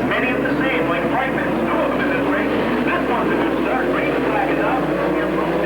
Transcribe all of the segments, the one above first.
Many of the same, like Brightman's, two of them in this race. This one's a good start. Green flag is out. Here from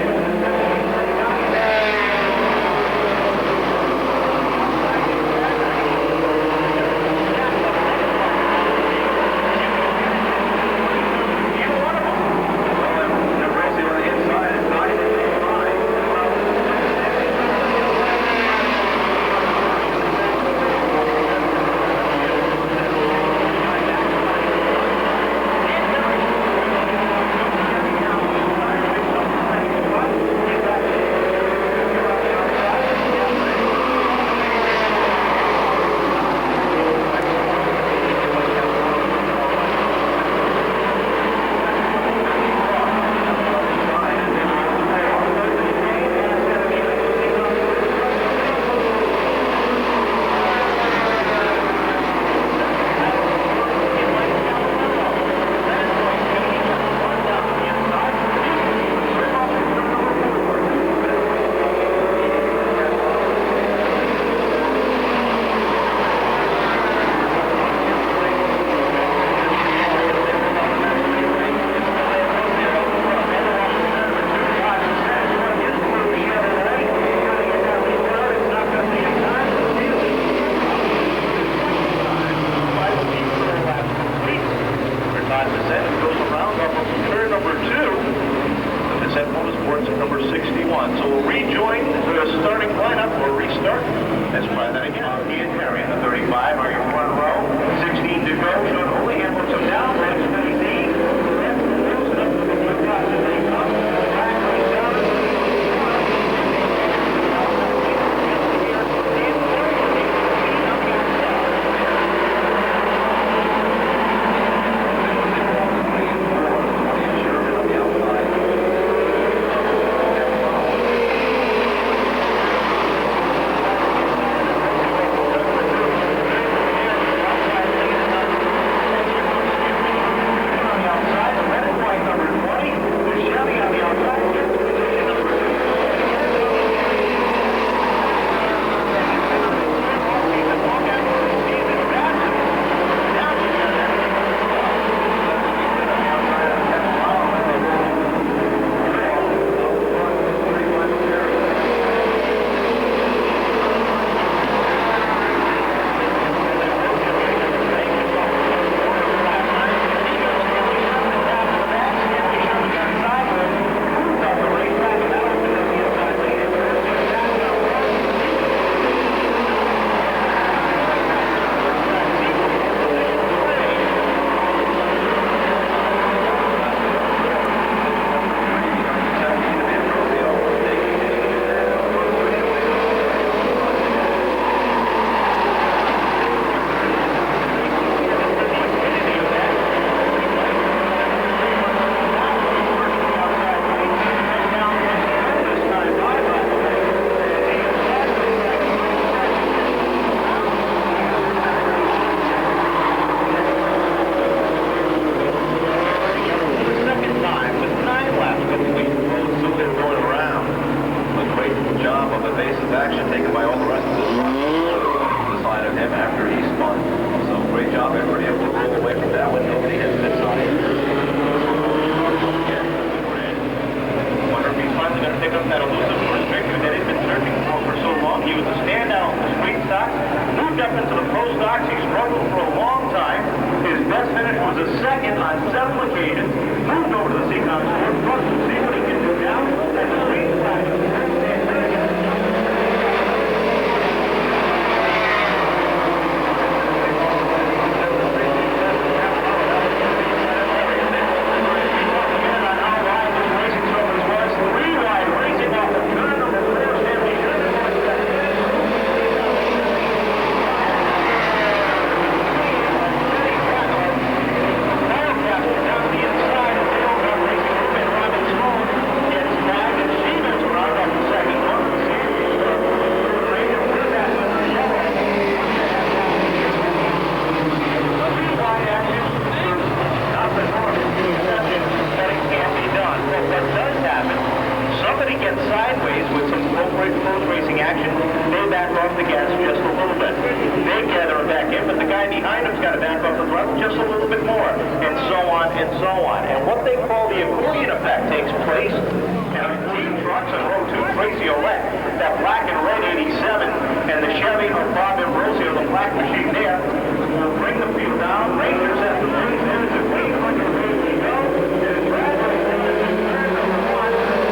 just a little bit more, and so on and so on. And what they call the accordion effect takes place, and team trucks on row 2, Tracy Olette, that black and red 87, and the Chevy of Bob Ambrosio, the black machine there, will bring the field down. Rangers at the lead. There's a green hundred ready to go. And Bradley turn number 1.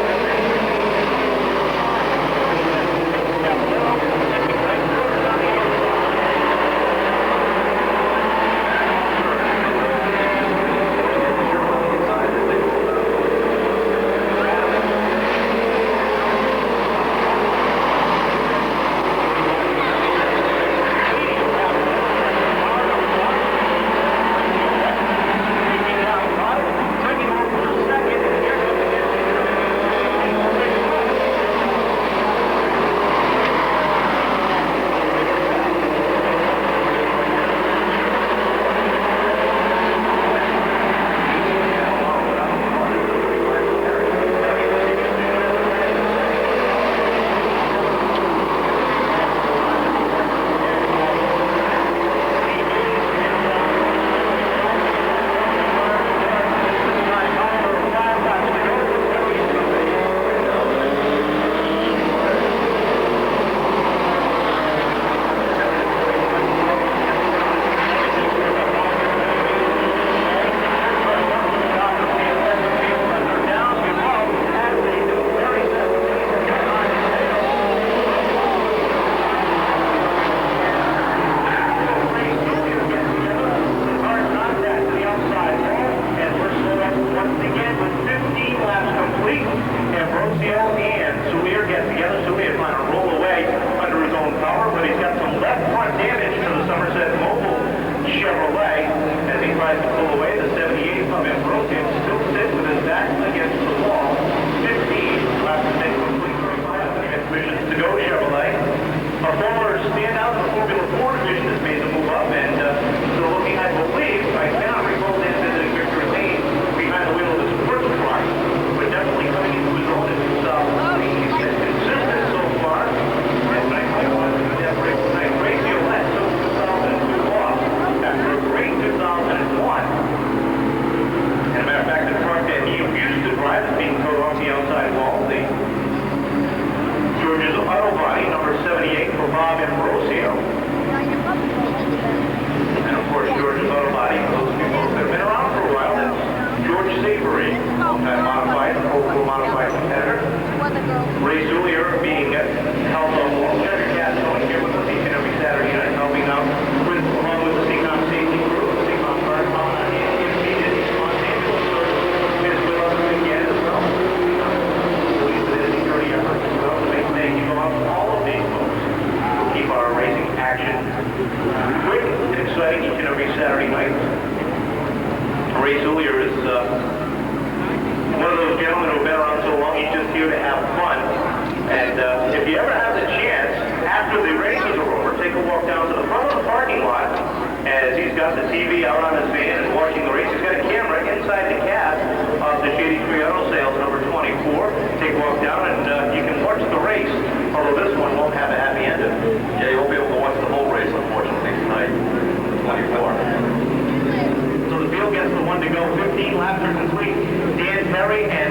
To go. 15 laps are complete. Dan Perry and